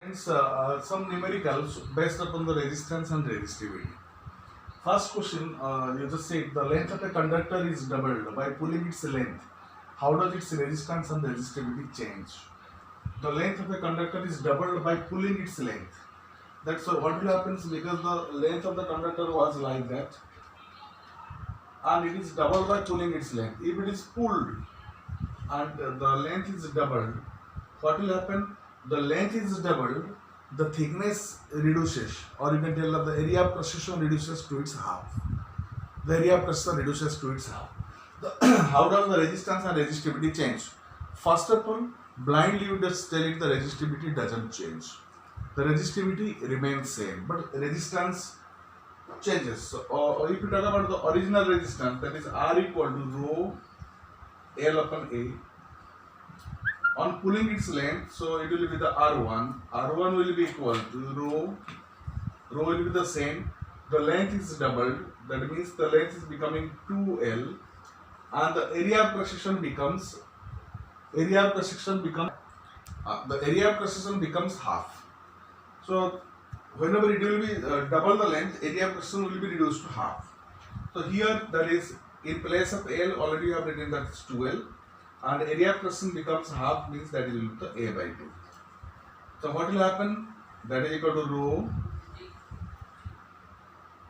It's some numericals based upon the resistance and resistivity. First question, you just said the length of a conductor is doubled by pulling its length. How does its resistance and resistivity change? The length of a conductor is doubled by pulling its length. That's what will happen because the length of the conductor was like that, and it is doubled by pulling its length. If it is pulled and the length is doubled, what will happen? The length is doubled, the thickness reduces, or you can tell that the area of cross-section reduces to its half. The area of cross-section reduces to its half. How does the resistance and resistivity change? First of all, blindly you just tell it the resistivity doesn't change. The resistivity remains same, but resistance changes. So, if you talk about the original resistance, that is R equal to rho L upon A. On pulling its length, so it will be the R1. R1 will be equal to rho will be the same. The length is doubled, that means the length is becoming 2L, and the area of cross-section becomes half. So whenever it will be double the length, area of cross-section will be reduced to half. So here, that is, in place of L already you have written that is 2L, and area of cross-section becomes half, means that is equal to A by 2. So what will happen? That is equal to rho,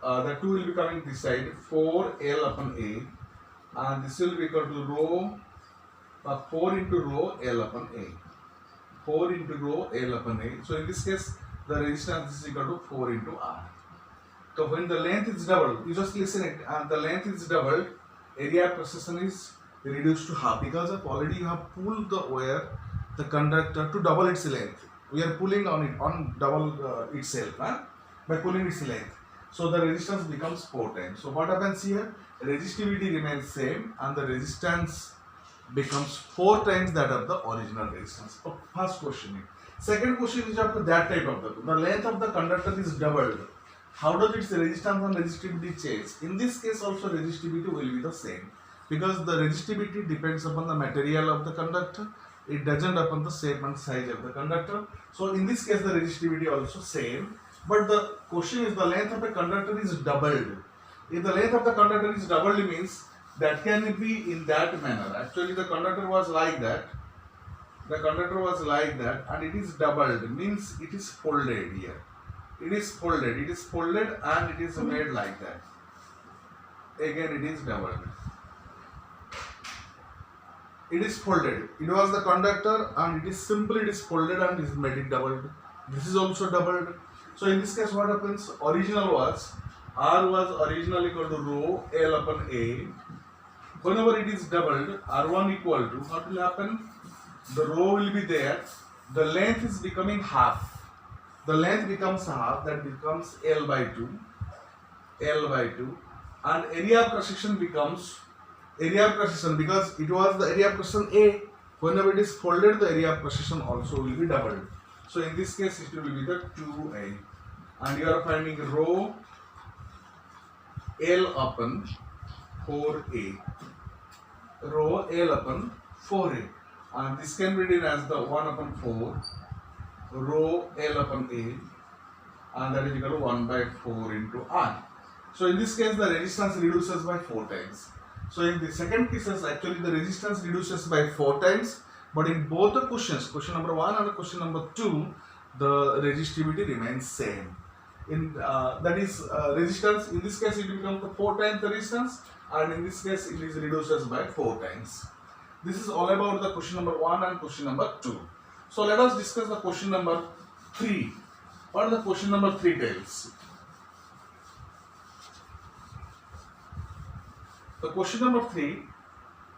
the 2 will be coming this side, 4L upon A, and this will be equal to rho 4 into rho L upon A. 4 into rho L upon A. So in this case, the resistance is equal to 4 into R. So when the length is doubled, you just listen it, and the length is doubled, area of cross-section is reduced to half, because of already you have pulled the wire, the conductor, to double its length. We are pulling on it, on double itself, by pulling its length. So the resistance becomes 4 times. So what happens here? Resistivity remains same, and the resistance becomes 4 times that of the original resistance. First question. Second question is after that type of the length of the conductor is doubled. How does its resistance and resistivity change? In this case also resistivity will be the same, because the resistivity depends upon the material of the conductor. It doesn't upon the shape and size of the conductor. So in this case the resistivity also same. But the question is the length of the conductor is doubled. If the length of the conductor is doubled, means that can be in that manner. Actually the conductor was like that. The conductor was like that, and it is doubled, means it is folded here. It is folded and it is made like that. Again it is doubled. It is folded. It was the conductor and it is folded and is made it doubled. This is also doubled. So in this case what happens? Original was R was originally equal to rho L upon A. Whenever it is doubled, R1 equal to, what will happen? The rho will be there. The length is becoming half. The length becomes half, that becomes L by 2. And area of cross-section becomes because it was the area of cross-section A. Whenever it is folded, the area of cross-section also will be doubled. So in this case it will be the 2A, and you are finding rho L upon 4A. Rho L upon 4A, and this can be written as the 1 upon 4 rho L upon A, and that is equal to 1 by 4 into R. So in this case the resistance reduces by 4 times. So in the second cases actually the resistance reduces by 4 times, but in both the questions, question number 1 and question number 2, the resistivity remains same. In that is resistance, in this case it becomes the 4 times the resistance, and in this case it is reduces by 4 times. This is all about the question number 1 and question number 2. So let us discuss the question number 3. What the question number 3 tells? The question number 3,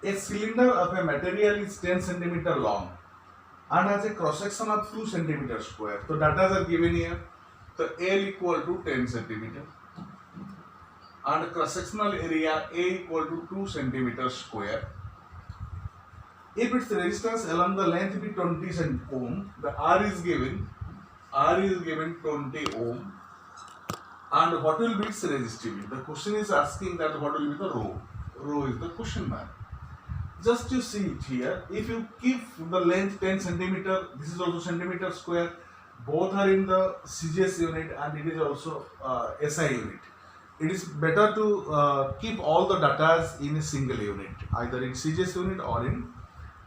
a cylinder of a material is 10 cm long and has a cross section of 2 cm square. So data are given here. The L equal to 10 cm and cross sectional area A equal to 2 cm square. If its resistance along the length be 20 ohm, the R is given 20 ohm, and what will be its resistivity? The question is asking that what will be the rho. Rho is the question mark. Just you see it here. If you keep the length 10 centimeter, this is also centimeter square, both are in the CGS unit and it is also SI unit. It is better to keep all the data in a single unit, either in CGS unit or in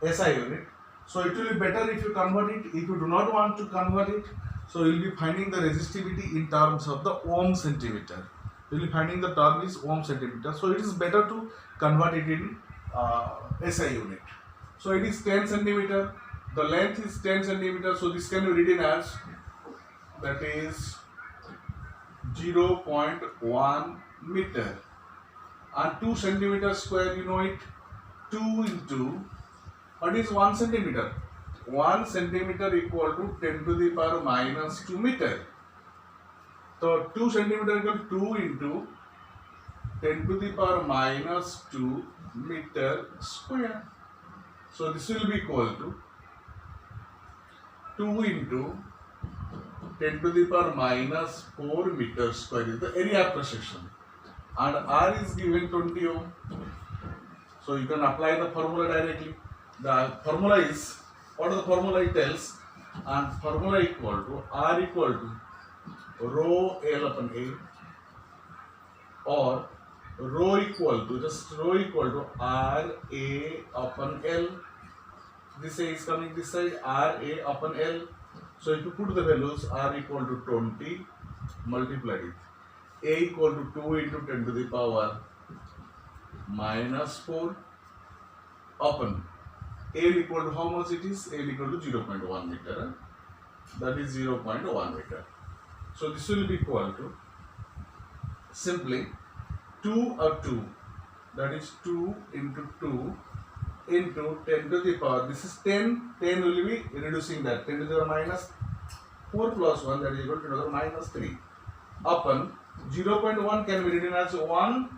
SI unit. So it will be better if you convert it. If you do not want to convert it, so you will be finding the resistivity in terms of the ohm centimeter. You will be finding the term is ohm centimeter. So it is better to convert it in SI unit. So it is 10 centimeter. The length is 10 centimeter. So this can be written as, that is 0.1 meter, and 2 centimeter square, you know it, 2 into, what is 1 centimeter? 1 centimeter equal to 10 to the power minus 2 meter. So 2 centimeter equal to 2 into 10 to the power minus 2 meter square. So this will be equal to 2 into 10 to the power minus 4 meter square is the area per section, and R is given 20 ohm. So you can apply the formula directly. The formula is, what the formula it tells, and formula equal to R equal to rho L upon A, or rho equal to, just rho equal to R A upon L. This A is coming this side, R A upon L. So if you put the values, R equal to 20 multiplied with A equal to 2 into 10 to the power minus 4 upon L equal to how much it is? L equal to 0.1 meter. That is 0.1 meter. So this will be equal to simply 2 or 2. That is 2 into 2 into 10 to the power. This is 10. 10 will be reducing that. 10 to the power minus 4 plus 1, that is equal to 10 to the power minus 3. Upon 0.1 can be written as 1.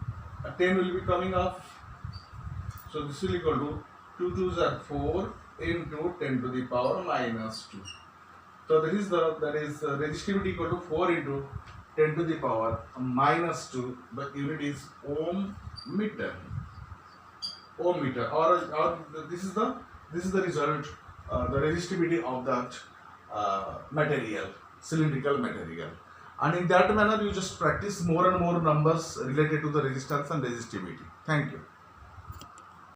10 will be coming off. So this will equal to 2 2s are 4 into 10 to the power minus 2. So that is resistivity equal to 4 into 10 to the power minus 2. The unit is ohm meter. Ohm meter, or this is the result, the resistivity of that material, cylindrical material. And in that manner, you just practice more and more numbers related to the resistance and resistivity. Thank you.